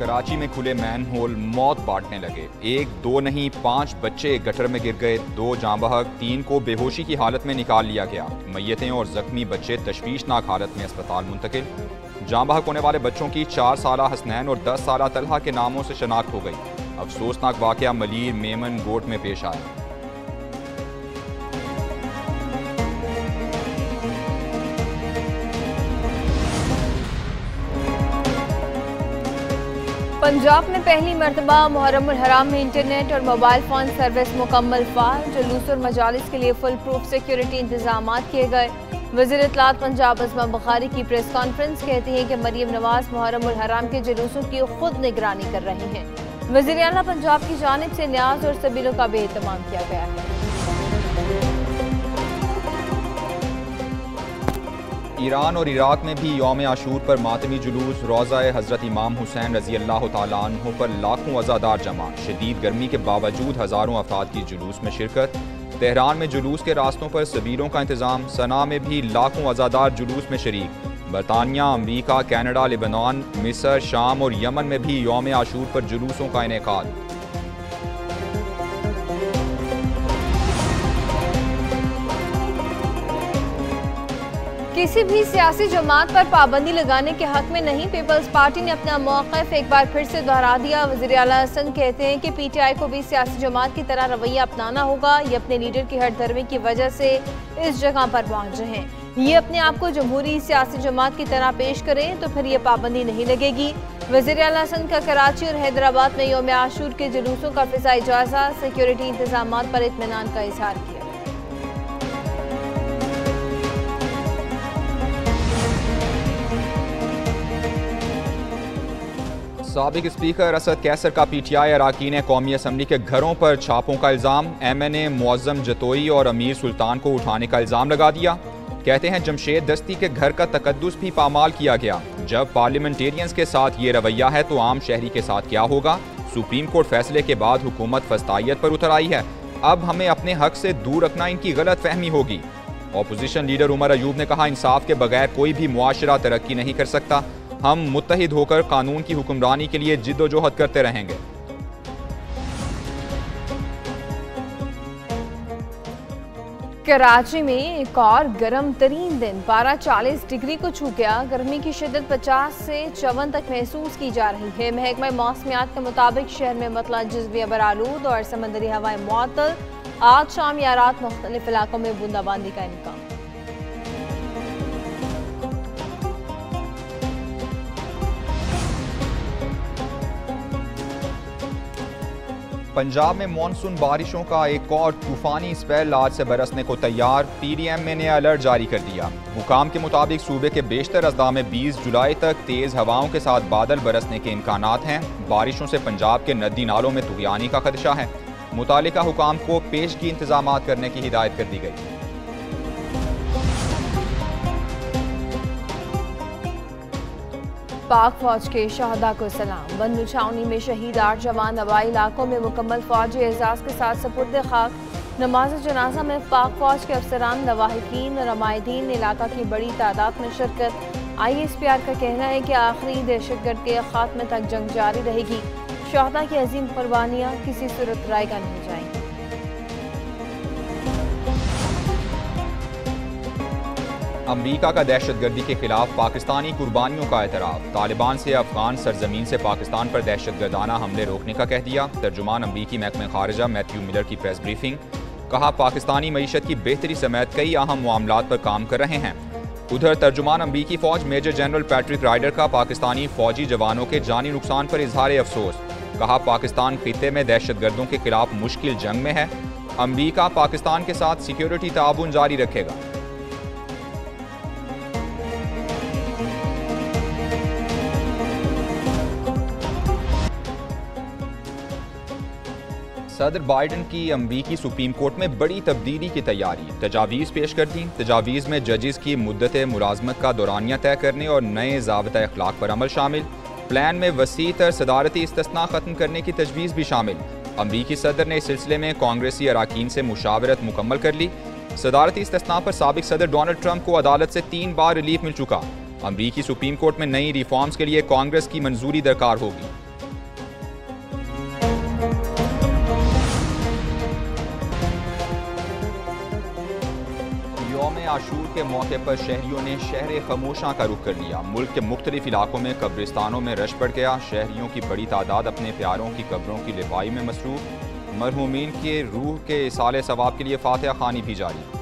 कराची में खुले man whole मौत बांटने लगे। एक दो नहीं 5 बच्चे गटर में गिर गए। 2 जाँ बहक, 3 को बेहोशी की हालत में निकाल लिया गया। मैयतें और जख्मी बच्चे तशवीशनाक हालत में अस्पताल मुंतकिल। जाँ बहक होने वाले बच्चों की 4 साला हसनैन और 10 साला तलहा के नामों से शनाख्त हो गई। अफसोसनाक वाकया मलीर मेमन गोट में पेश आया। पंजाब में पहली मरतबा मुहर्रमुल हराम में इंटरनेट और मोबाइल फ़ोन सर्विस मुकम्मल फ़ाल। जुलूस और मजालिस के लिए फुल प्रूफ सिक्योरिटी इंतजाम किए गए। वज़ीर इत्तलात पंजाब अज़मा बुखारी की प्रेस कॉन्फ्रेंस कहती है कि मरीम नवाज मुहर्रमुल हराम के जुलूसों की खुद निगरानी कर रही हैं। वज़ीर आला पंजाब की जानिब से न्याज और सबीलों का भी एहतमाम किया गया है। ईरान और इराक में भी यौम आशूर पर मातमी जुलूस। रोज़ा-ए हज़रत इमाम हुसैन रज़ी अल्लाह तआला अन्हु पर लाखों अज़ादार जमा। शदीद गर्मी के बावजूद हज़ारों अफराद की जुलूस में शिरकत। तेहरान में जुलूस के रास्तों पर सबीलों का इंतज़ाम। सना में भी लाखों अज़ादार जुलूस में शरीक। बरतानिया, अमरीका, कैनेडा, लेबनान, मिस्र, शाम और यमन में भी यौम आशूर पर जुलूसों का इनेकाद। किसी भी सियासी जमात पर पाबंदी लगाने के हक में नहीं। पीपल्स पार्टी ने अपना मौक़िफ़ एक बार फिर से दोहरा दिया। वज़ीर आला हसन कहते हैं कि PTI को भी सियासी जमात की तरह रवैया अपनाना होगा। ये अपने लीडर की हठधर्मी की वजह से इस जगह पर पहुंचे हैं। ये अपने आप को जमहूरी सियासी जमात की तरह पेश करें तो फिर ये पाबंदी नहीं लगेगी। वज़ीर आला हसन का कराची और हैदराबाद में यौम आशूर के जुलूसों का फ़िज़ाई जायज़ा। सिक्योरिटी इंतजामात पर इत्मीनान का इज़हार किया। साबिक स्पीकर असद कैसर का PTI अरकान कौमी असम्बली के घरों पर छापों का इल्ज़ाम। MNA मुअज़्ज़म जतोई और अमीर सुल्तान को उठाने का इल्ज़ाम लगा दिया। कहते हैं जमशेद दस्ती के घर का तकद्दुस भी पामाल किया गया। जब पार्लियामेंटेरियंस के साथ ये रवैया है तो आम शहरी के साथ क्या होगा। सुप्रीम कोर्ट फैसले के बाद हुकूमत फस्तायत पर उतर आई है। अब हमें अपने हक से दूर रखना इनकी गलत फहमी होगी। अपोजिशन लीडर उमर अयूब ने कहा, इंसाफ के बगैर कोई भी मुआशरा तरक्की नहीं कर सकता। हम मुत्तहिद होकर कानून की हुक्मरानी के लिए जिद्दोजहद करते रहेंगे। कराची में एक और गर्म तरीन दिन। पारा 40 डिग्री को छू गया। गर्मी की शिद्दत 50 से 54 तक महसूस की जा रही है। महकमा मौसमियात के मुताबिक शहर में मतला जज़्वी अबरालूद और समंदरी हवाएं मुअत्तल। आज शाम या रात मुख्तलिफ इलाकों में बूंदाबांदी का इम्कान। पंजाब में मानसून बारिशों का एक और तूफानी स्पेल आज से बरसने को तैयार। PDM ने अलर्ट जारी कर दिया। हुकाम के मुताबिक सूबे के बेशतर अजला में 20 जुलाई तक तेज़ हवाओं के साथ बादल बरसने के इम्कानात हैं। बारिशों से पंजाब के नदी नालों में तुग़यानी का खदशा है। मुतालिका हुकाम को पेशगी इंतजामात करने की हिदायत कर दी गई। पाक फौज के शहदा को सलाम। बंदू छावनी में शहीद 8 जवान दवाई इलाकों में मुकम्मल फौजी एजाज के साथ सपुर्द खाक। नमाज जनाजा में पाक फौज के अफसरान, लवाहिकीन और अमायदीन ने इलाका की बड़ी तादाद में शिरकत। ISPR का कहना है कि आखिरी दहशतगर्द के खात्मे तक जंग जारी रहेगी। शहदा की अजीम कुर्बानियाँ किसी सूरत रायगा नहीं जाएंगी। अमरीका का दहशतगर्दी के खिलाफ पाकिस्तानी कुर्बानियों का एतराफ़। तालिबान से अफगान सरजमीन से पाकिस्तान पर दहशतगर्दाना हमले रोकने का कह दिया। तर्जुमान अमरीकी महकमे खारिजा मैथ्यू मिलर की प्रेस ब्रीफिंग। कहा, पाकिस्तानी मईशत की बेहतरी समेत कई अहम मामलात पर काम कर रहे हैं। उधर तर्जुमान अमरीकी फ़ौज मेजर जनरल पैट्रिक राइडर का पाकिस्तानी फ़ौजी जवानों के जानी नुकसान पर इजहार अफसोस। कहा, पाकिस्तान खित्ते में दहशतगर्दों के खिलाफ मुश्किल जंग में है। अमरीका पाकिस्तान के साथ सिक्योरिटी ताउन जारी रखेगा। सदर बाइडन की अमरीकी सुप्रीम कोर्ट में बड़ी तब्दीली की तैयारी। तजावीज़ पेश कर दी। तजावीज़ में जजेस की मुद्दत मुलाजमत का दौरानिया तय करने और नए ज़ाब्ता अखलाक पर अमल शामिल। प्लान में वसी तर सदारती इस्तिस्ना ख़त्म करने की तजवीज़ भी शामिल। अमरीकी सदर ने इस सिलसिले में कांग्रेसी अराकीन से मुशावरत मुकम्मल कर ली। सदारती इस्तिस्ना पर साबिक सदर डोनाल्ड ट्रंप को अदालत से 3 बार रिलीफ मिल चुका। अमरीकी सुप्रीम कोर्ट में नई रिफॉर्म्स के लिए कांग्रेस की मंजूरी दरकार होगी। आशूर के मौके पर शहरियों ने शहर खमोशा का रुख कर लिया। मुल्क के मुख्तलिफ इलाकों में कब्रिस्तानों में रश बढ़ गया। शहरियों की बड़ी तादाद अपने प्यारों की कब्रों की लिपाई में मसरूफ। मरहूमीन के रूह के इसाले सवाब के लिए फातिहा खानी भी जारी।